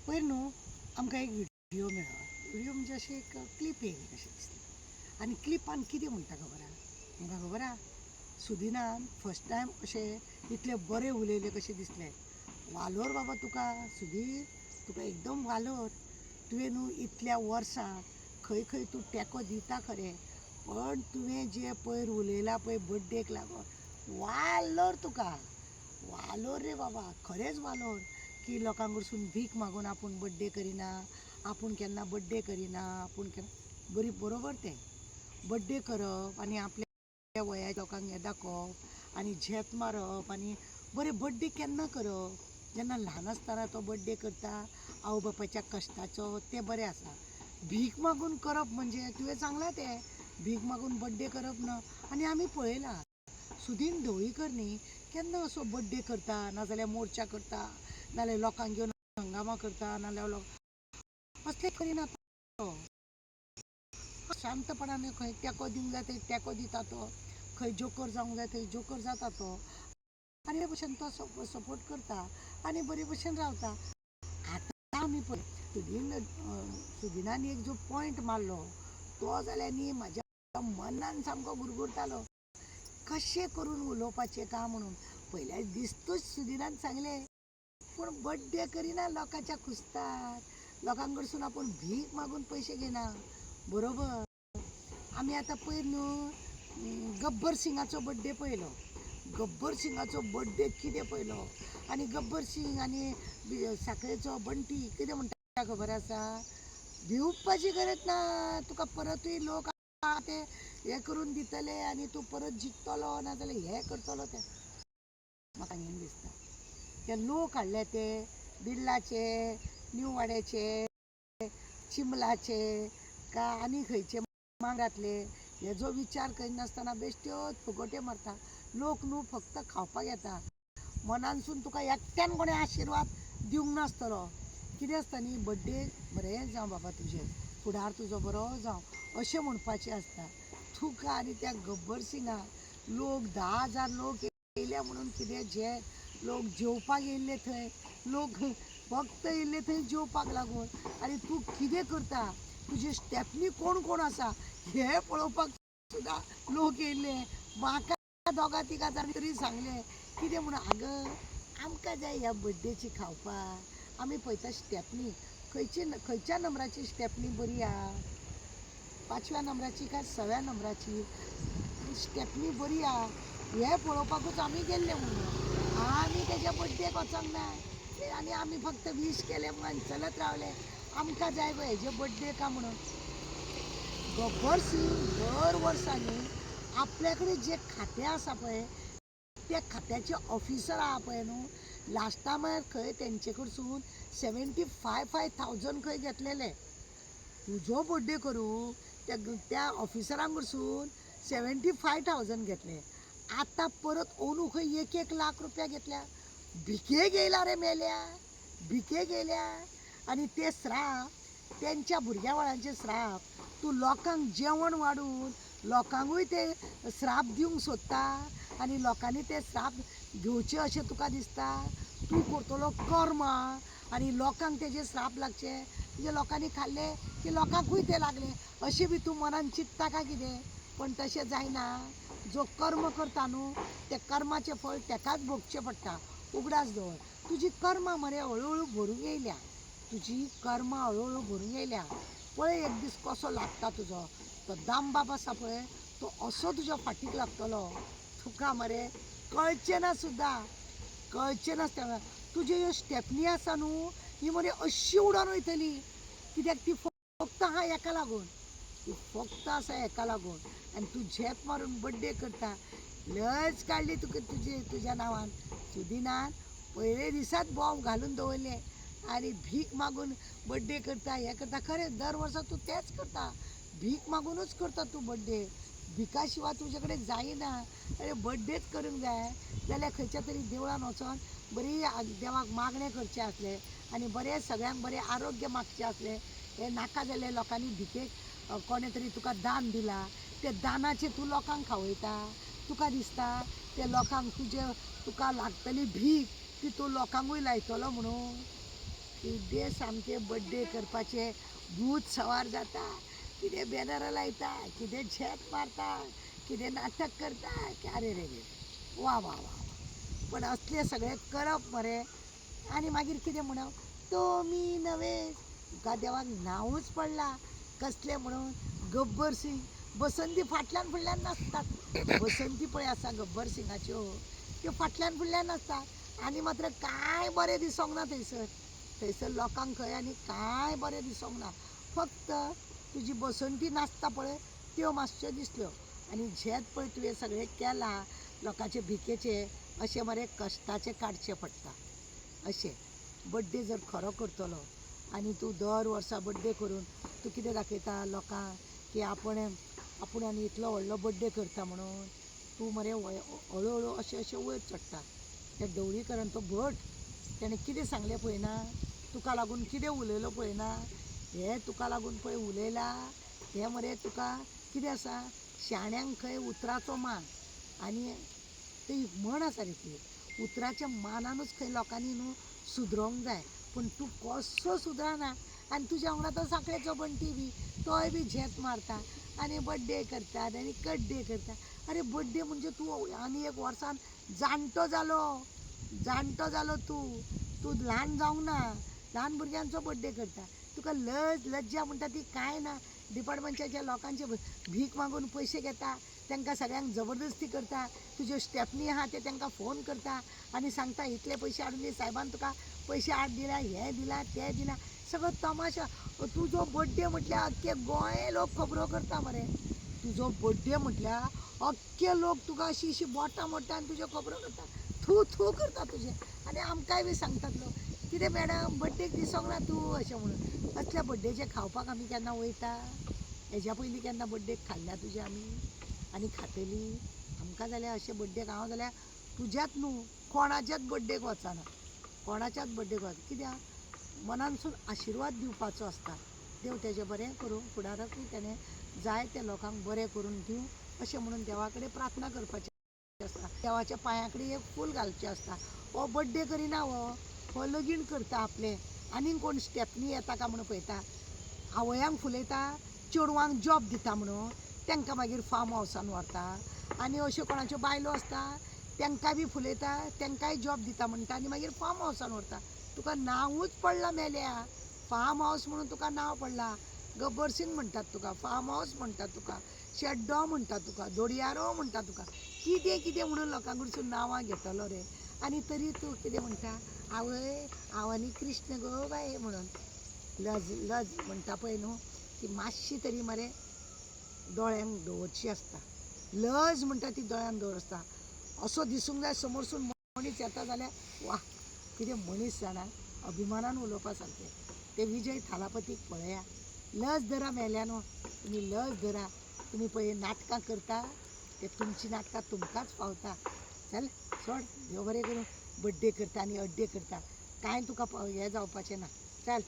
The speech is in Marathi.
पयर न्हू आमकां एक व्हिडिओ मेळ्ळो. व्हिडिओ म्हणजे अशी एक क्लीप येयली कशी दिसली. आनी क्लिपान कितें म्हणटा खबर आहा? तुमकां खबर आहा? सुदिनान फर्स्ट टायम अशें इतले बरें उलयलें कशें दिसलें. वालोर बाबा तुका सुधीर, तुका एकदम वालोर. तुवें न्हू इतल्या वर्सां खंय खंय तूं तेंको दिता खरें, पण तुवें जे पयर उलयलां पळय बड्डेक लागून, वालोर तुका. वालोर रे बाबा, खरेंच वालोर. की लोकांक कडसून भीक मागून आपूण बड्डे करिना, आपूण केन्ना बड्डे करिना, आपूण केन्ना बरोबर तें बड्डे करप आनी आपल्या वया लोकांक हें दाखोवप आनी झेत मारप आनी बरें बड्डे केन्ना करप. जेन्ना ल्हान आसतना तो बड्डे करता आवय बापायच्या कश्टाचो तें बरें आसा. भीक मागून करप म्हणजे तुवें सांगलां तें भीक मागून बड्डे करप ना. आनी आमी पळयलां सुदीन ढवळीकर न्ही केन्ना असो बड्डे करता, नाजाल्यार मोर्चा करता, नाजाल्यार लोकांक घेवन हंगामा करता, नाजाल्यार असलें करिना तो. शांतपणान खंय तेंको दिवंक जाय थंय तेंको दिता तो, खंय जोकर जावंक जाय थंय जोकर जाता तो आनी बरे भशेन तो सपोर्ट करता आनी बरे भशेन रावता. आतां आमी पळय सुदिनान एक जो पॉयंट मारलो तो जाल्यार न्ही म्हाज्या मनान सामको गुरगुरतालो. कशें करून उलोवपाचें काय म्हणून. पयल्याच दिसतूच सुदिनान सांगलें, पूण बड्डे करिना लोकांच्या कुस्तार, लोकांक कडसून आपूण भीक मागून पयशे घेना. बरोबर. आमी आतां पयर न्हू गब्बर सिंगाचो बड्डे पळयलो. गब्बर सिंगाचो बड्डे कितें पळयलो आनी गब्बर सिंग आनी साखळेचो बंटी कितें म्हणटा खबर आसा? भिवपाची गरज ना, तुका परतूय लोक ते हें करून दितले आनी तूं परत जिखतलो नाजाल्यार हें करतलो तें म्हाका हें दिसता. ते लोक हाडले ते बिर्लाचे, न्यू वाड्याचे, चिंबलाचे का आनी खंयचे मांगातले हेजो विचार करिनासतना बेश्ट्योच फुगोट्यो मारता. लोक न्हू फक्त खावपाक येता. मनानसून तुका एकट्यान कोणें आशिर्वाद दिवंक नासतलो. कितें आसता न्ही बड्डे बरें जावं बाबा तुजें, फुडार तुजो बरो जावं अशें म्हणपाचें आसता. तुका आनी त्या गब्बर सिंगाक लोक 10,000 लोक येयले म्हणून कितें जे लोक जेवपाक येयल्ले थंय, लोक फक्त येयल्ले थंय जेवपाक लागून आनी तूं कितें करता, तुजे स्टेपनी कोण कोण आसा हें पळोवपाक सुद्दां लोक येयल्ले. म्हाका दोगा तिगा जाणांनी तरी सांगलें कितें म्हणून, आगं आमकां जाय ह्या बड्डेची खावपाक. आमी पळयता स्टेपनी खंयच्या नंबराची स्टेपनी बरी आहा, 5व्या नंबराची काय 6व्या नंबराची स्टेपनी बरी आहा हें पळोवपाकूच आमी गेल्ले म्हणून. आमी तेज्या बड्डेक वचोंक ना आनी आमी फक्त वीश केलें म्हणून चलत रावले. आमकां जाय गो हेजे बड्डे का म्हणून. गब्बर सिंग दर वर्सांनी आपल्या कडेन जे खातें आसा पळय त्या खात्याचे ऑफिसर आहा पळय न्हू, लास्टा म्हळ्यार खंय तेंचे कडसून 75,000 खंय घेतलेले. तुजो बड्डे करूंक त्या ऑफिसरांक कडसून 75,000 घेतले. आतां परत अंदू खंय 1 लाख रुपया घेतल्या. भिकेक येयला रे मेल्या, भिकेक येयल्या. आनी ते श्राप तेंच्या भुरग्या बाळांचे श्राप तूं लोकांक जेवण वाडून लोकांकूय ते श्राप दिवंक सोदता आनी लोकांनी ते श्राप घेवचे अशें तुका दिसता. तूं करतलो कर्म आनी लोकांक तेजे श्राप लागचे म्हणजे लोकांनी खाल्ले की लोकांकूय ते लागले अशें बी तूं मनान चिंतता काय कितें. पण तशें जायना. जो कर्म करता न्हू ते कर्माचें फळ तेकाच भोगचें पडटा. उगडास दवर. तुजी कर्मां मरे हळूहळू भरूंक येयल्या, तुजी कर्मां हळूहळू भरूंक येयल्या. पळय एक दीस कसो लागता तुजो. तो दामबाब आसा पळय तो असो तुज्या फाटीक लागतलो, तुका मरे कळचें ना सुद्दां, कळचें नासतना. तुज्यो ह्यो स्टेपनी आसा न्हू ही मरे अशी उडोन वयतली कित्याक ती फक्त आहा हेका लागून, ती फक्त आसा हेका लागून. आनी तूं झेप मारून बड्डे करता. लज काडली तुका तुज्या नांवान. सुदिनान पयले दिसात बोवाळ घालून दवरले आनी भीक मागून बड्डे करता हें करता. खरें दर वर्सा तूं तेंच करता, भीक मागूनच करता तूं बड्डे. भिका शिवाय तुजे कडेन जायना. अरे बड्डेच करूंक जाय जाल्यार खंयच्या तरी देवळान वचोन बरी देवाक मागणें करचें आसलें आनी बरें सगळ्यांक बरें आरोग्य मागचें आसलें. हें नाका जाल्यार लोकांनी भिकेक कोणें तरी तुका दान दिलां ते दानाचें तूं लोकांक खावयता. तुका दिसता ते लोकांक तुका लागतली भीक ती तूं लोकांकूय लायतलो म्हणून. कितें सामकें बड्डे करपाचे भूत सवार जाता, कितें बॅनरां लायता, कितें झेत मारता, कितें नाटक करता, की आरे रे रे वा वा वा. पण असले सगळे करप मरे. आनी मागीर कितें म्हणप, तो मी नवे, तुका देवाक नांवूच पडला कसले म्हणून. गब्बर सिंग बसंती फाटल्यान फुडल्यान नाचतात. बसंती पळय आसा गब्बर सिंगाच्यो, त्यो फाटल्यान फुडल्यान नाचतात आनी मात्र कांय बरें दिसोंक ना थंयसर. थंयसर लोकांक खंय आनी कांय बरें दिसोंक ना. फक्त तुजी बसंती नाचता पळय त्यो मातश्यो दिसल्यो. आनी झेत पळय तुवें सगळें केलां लोकांचे भिकेचे, अशें मरे कश्टाचे काडचे पडटा. अशें बड्डे जर खरो करतलो आनी तूं दर वर्सा बड्डे करून तूं कितें दाखयता लोकांक की आपूण आनी इतलो व्हडलो बड्डे करता म्हणून. तूं मरे हळू हळू अशें अशें वयर चडटा. त्या ढवळीकरान तो भट तेणें कितें सांगलें पळयना, तुका लागून कितें उलयलो पळयना, हें तुका लागून पळय उलयलां. हें मरे तुका कितें आसा, शाण्यांक खंय उतराचो मान. आनी ती म्हण आसा रे ती, उतराच्या मानानूच खंय लोकांनी न्हू सुदरोंक जाय. पूण तूं कसो सुदरना आनी तुज्या वांगडा तो सांखळेचो बंटी बी, तोय बी झेत मारता आनी बड्डे करतात आनी कड्डे करता. अरे बड्डे म्हणजे तूं आनी एक वर्सान जाणटो जालो तूं ल्हान जावंक ना. ल्हान भुरग्यांचो बड्डे करता. तुका लज्जा म्हणटा ती कांय ना. डिपार्टमेंटाच्या लोकांचे भीक मागून पयशे घेता, तांकां सगळ्यांक जबरदस्ती करता. तुज्यो स्टेपनी आहा ते तांकां फोन करता आनी सांगता इतले पयशे हाडून दी, सायबान तुका पयशे हाड दिला, हें दिलां तें दिलां. सगळो तमाशा. तुजो बड्डे म्हटल्यार अख्खे गोंय लोक खबरो करता मरे. तुजो बड्डे म्हटल्यार अख्खे लोक तुका अशी अशी बोटां मोडटा आनी तुज्यो खबरो करता, थू थू करता तुजे. आनी आमकांय बी सांगतात लोक, कितें मॅडम बड्डेक दिसोंक ना तूं अशें म्हणून. असल्या बड्डेचे खावपाक आमी केन्ना वयता? हेज्या पयलीं केन्ना बड्डेक खाल्ल्या तुजे आमी आनी खातली? आमकां जाल्यार अशे बड्डेक हांव जाल्यार तुज्याच न्हू कोणाच्याच बड्डेक वचना. कोणाच्याच बड्डेक वच. कित्याक मनानसून आशिर्वाद दिवपाचो आसता. देव तेजें बरें करूं, फुडाराकूय तेणें जाय त्या लोकांक बरें करून दिवं अशें म्हणून देवा कडेन प्रार्थना करपाची आसता. देवाच्या पांया कडेन एक फूल घालचें आसता. हो बड्डे करिना, हो लगीण करता आपलें. आनीक कोण स्टेपनी येता काय म्हणून पळयता. आवयांक फुलयता, चेडवांक जॉब दिता म्हणून तांकां मागीर फार्म हावसान व्हरता. आनी अश्यो कोणाच्यो बायलो आसता तांकां बी फुलयता, तांकांय जॉब दिता म्हणटा आनी मागीर फार्म हावसान व्हरता. तुका नांवूच पडलां मेल्या. फार्म हावस म्हणून तुका नांव पडलां. गब्बर सिंग म्हणटात तुका, फार्म हावस म्हणटात तुका, शेड्डो म्हणटा तुका, दोडयारो म्हणटा तुका. कितें कितें म्हणून लोकां कडसून नांवां घेतलो रे. आनी तरी तूं कितें म्हणटा, आवय हांव आनी कृष्ण गो बाये म्हणून. लज म्हणटा पळय न्हू, ती मातशी तरी मरे दोळ्यांक दवरची आसता. लज म्हणटा ती दोळ्यांक दवरता. असो दिसूंक जाय समोरसून मनीस येता जाल्यार वा कितें मनीस जाणा, अभिमानान उलोवपा सारकें. ते विजय थालापतीक पळया. लज धरा मेल्यानो, तुमी लज धरा. तुमी पळय नाटकां करता ते तुमची नाटकां तुमकांच फावता. चल सोड, देव बरें करूं. बड्डे करता आनी अड्डे करता, कांय तुका हें जावपाचें ना. चल.